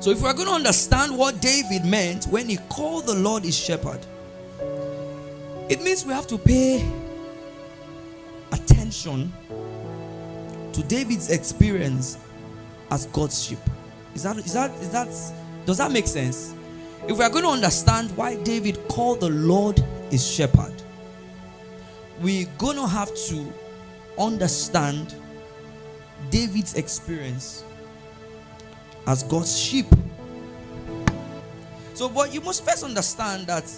So if we're going to understand what David meant when he called the Lord his shepherd, it means we have to pay attention to David's experience as God's sheep. Does that make sense? If we are going to understand why David called the Lord his shepherd, we're going to have to understand David's experience as God's sheep. So, but you must first understand that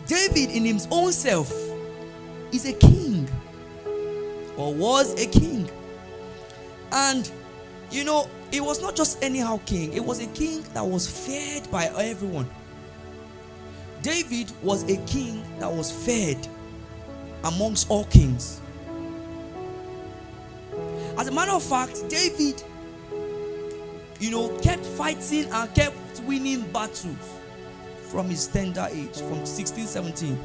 David in his own self is a king, or was a king. And you know, it was not just anyhow king. It was a king that was feared by everyone. David was a king that was feared amongst all kings. As a matter of fact, David, kept fighting and kept winning battles from his tender age, from 16, 17.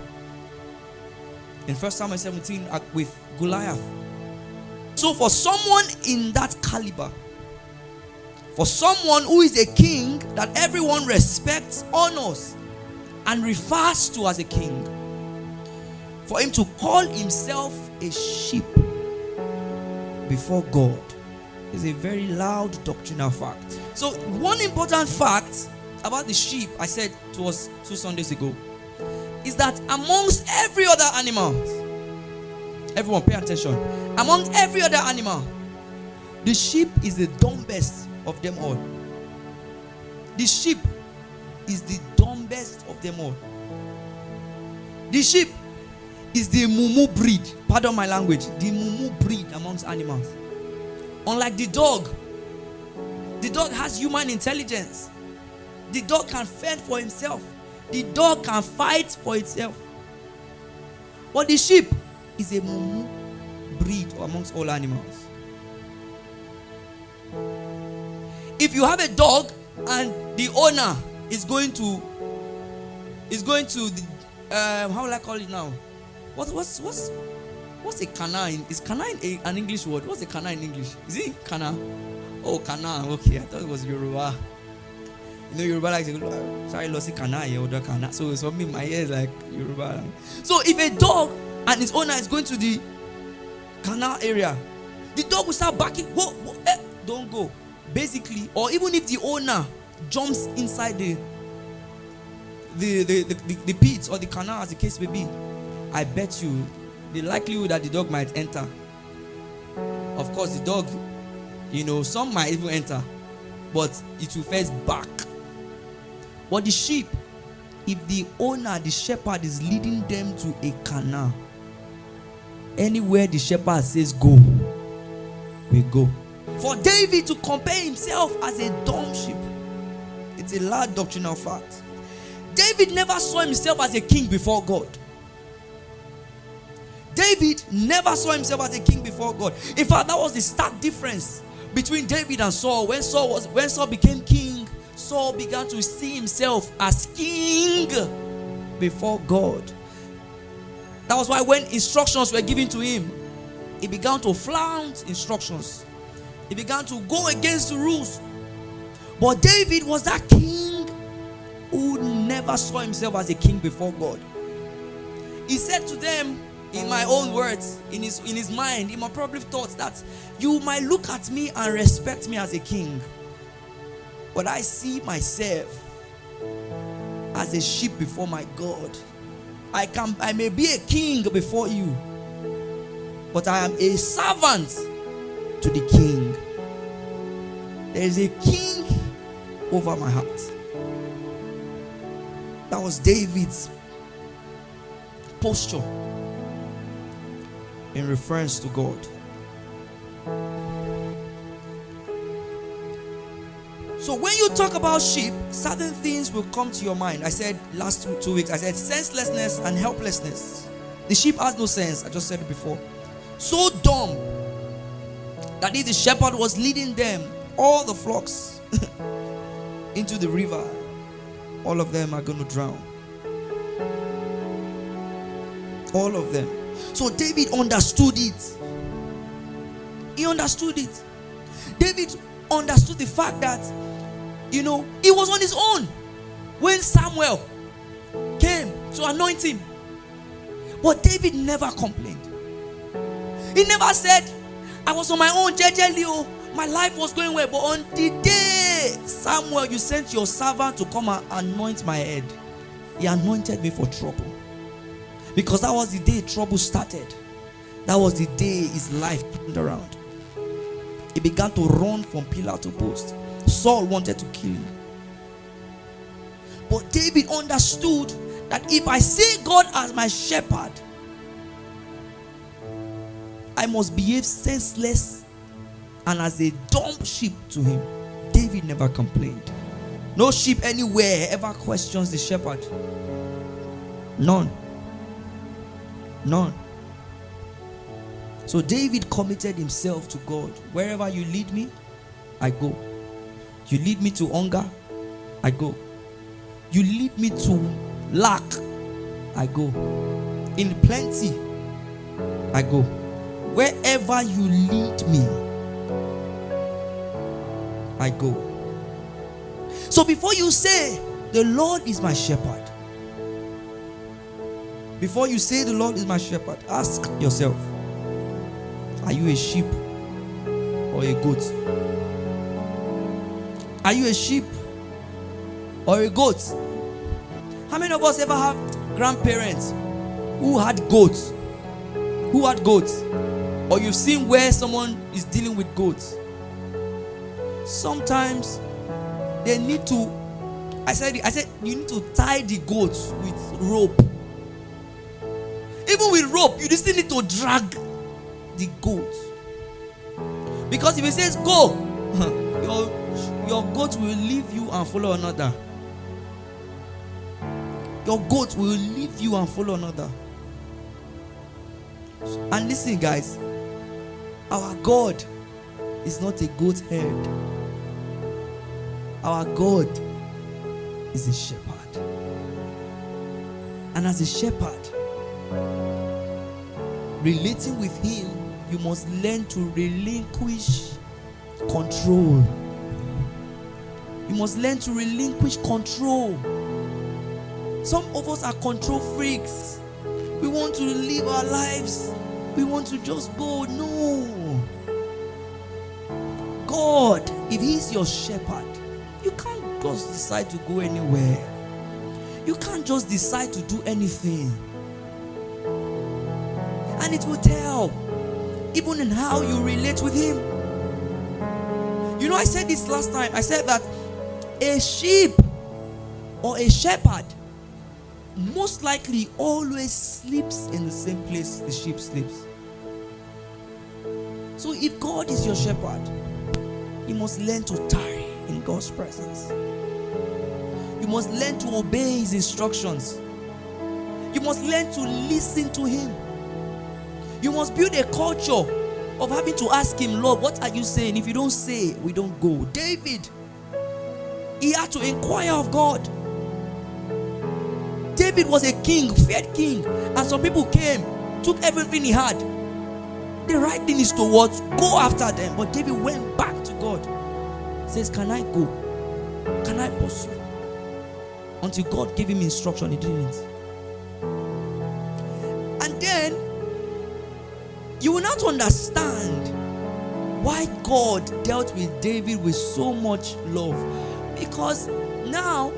In 1 Samuel 17 with Goliath. So for someone in that caliber, for someone who is a king that everyone respects, honors, and refers to as a king, for him to call himself a sheep before God is a very loud doctrinal fact. So one important fact about the sheep, I said to us 2 Sundays ago, is that amongst every other animal, everyone pay attention, among every other animal, the sheep is the dumbest of them all. The sheep is the dumbest of them all. The sheep is the mumu breed, pardon my language, the mumu breed amongst animals. Unlike the dog has human intelligence. The dog can fend for himself. The dog can fight for itself. But the sheep is a mumu breed amongst all animals. If you have a dog and the owner is going to how will I call it now? What's a canine? Is canine an English word? What's a canine in English? Is it kana? Oh, kana. Okay, I thought it was Yoruba. Yoruba like sorry, lost kana or kana. So for me, my ear is like Yoruba. So if a dog and its owner is going to the canal area, the dog will start barking. Whoa, don't go. Basically, or even if the owner jumps inside the pit or the canal, as the case may be, I bet you the likelihood that the dog might enter. Of course, the dog, some might even enter, but it will first bark. But the sheep, if the owner, the shepherd, is leading them to a canal, anywhere the shepherd says go, we go. For David to compare himself as a dumb sheep, it's a loud doctrinal fact. David never saw himself as a king before God. David never saw himself as a king before God. In fact, that was the stark difference between David and Saul. When Saul became king, Saul began to see himself as king before God. That was why when instructions were given to him, he began to flout instructions. He began to go against the rules. But David was that king who never saw himself as a king before God. He said to them, in my own words, in his mind, he might probably thought that you might look at me and respect me as a king, but I see myself as a sheep before my God. I may be a king before you, but I am a servant to the king. There is a king over my heart. That was David's posture in reference to God. So when you talk about sheep, certain things will come to your mind. I said last 2 weeks, I said senselessness and helplessness. The sheep has no sense. I just said it before. So dumb that if the shepherd was leading them, all the flocks, into the river, all of them are going to drown. All of them. So David understood it. He understood it. David understood the fact that He was on his own when Samuel came to anoint him. But David never complained. He never said, I was on my own, jejely, my life was going well. But on the day, Samuel, you sent your servant to come and anoint my head. He anointed me for trouble. Because that was the day trouble started. That was the day his life turned around. He began to run from pillar to post. Saul wanted to kill him. But David understood that if I see God as my shepherd, I must behave senseless and as a dumb sheep to him. David never complained. No sheep anywhere ever questions the shepherd. None. None. So David committed himself to God. Wherever you lead me, I go. You lead me to hunger, I go. You lead me to lack, I go. In plenty, I go. Wherever you lead me, I go. So before you say, the Lord is my shepherd, before you say the Lord is my shepherd, ask yourself, are you a sheep or a goat? Are you a sheep or a goat? How many of us ever have grandparents who had goats? Who had goats? Or you've seen where someone is dealing with goats. Sometimes they need to, I said you need to tie the goats with rope. Even with rope, you still need to drag the goat. Because if it says go, your goat will leave you and follow another. Your goat will leave you and follow another. And listen, guys, our God is not a goat herd. Our God is a shepherd. And as a shepherd, relating with him, you must learn to relinquish control. You must learn to relinquish control. Some of us are control freaks. We want to live our lives. We want to just go. No. God, if he's your shepherd, you can't just decide to go anywhere. You can't just decide to do anything. And it will tell, even in how you relate with him. You know, I said this last time. I said that a sheep or a shepherd most likely always sleeps in the same place the sheep sleeps. So if God is your shepherd, you must learn to tarry in God's presence. You must learn to obey his instructions. You must learn to listen to him. You must build a culture of having to ask him, Lord, what are you saying? If you don't say, we don't go. David, he had to inquire of God. David was a king, feared king, and some people came, took everything he had. The right thing is to what? Go after them. But David went back to God. Says, can I go? Can I pursue? Until God gave him instruction, he didn't. And then you will not understand why God dealt with David with so much love. Because now,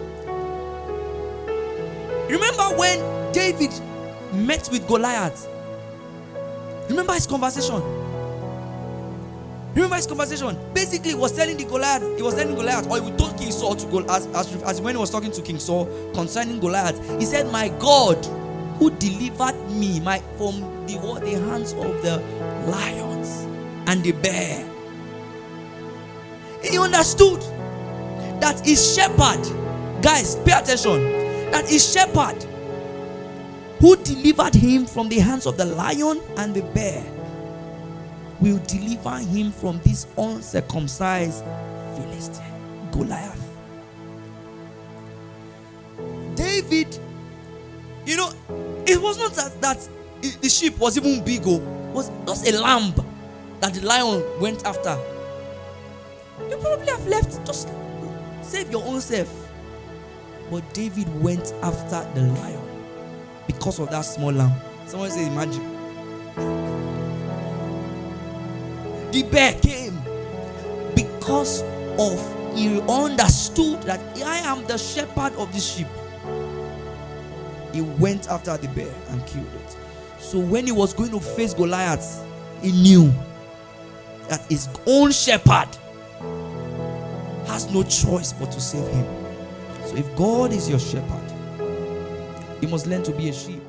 remember when David met with Goliath? Remember his conversation? Remember his conversation? Basically, he was telling Goliath, or he told King Saul to go, as when he was talking to King Saul concerning Goliath, he said, my God, who delivered me from the hands of the lions and the bear. He understood that his shepherd, guys, pay attention, that his shepherd who delivered him from the hands of the lion and the bear will deliver him from this uncircumcised Philistine, Goliath. David, you know, it was not that the sheep was even big, it was just a lamb that the lion went after. You probably have left just save your own self. But David went after the lion because of that small lamb. Someone say, imagine. The bear came because of he understood that I am the shepherd of this sheep. He went after the bear and killed it. So when he was going to face Goliath, he knew that his own shepherd has no choice but to save him. So if God is your shepherd, you must learn to be a sheep.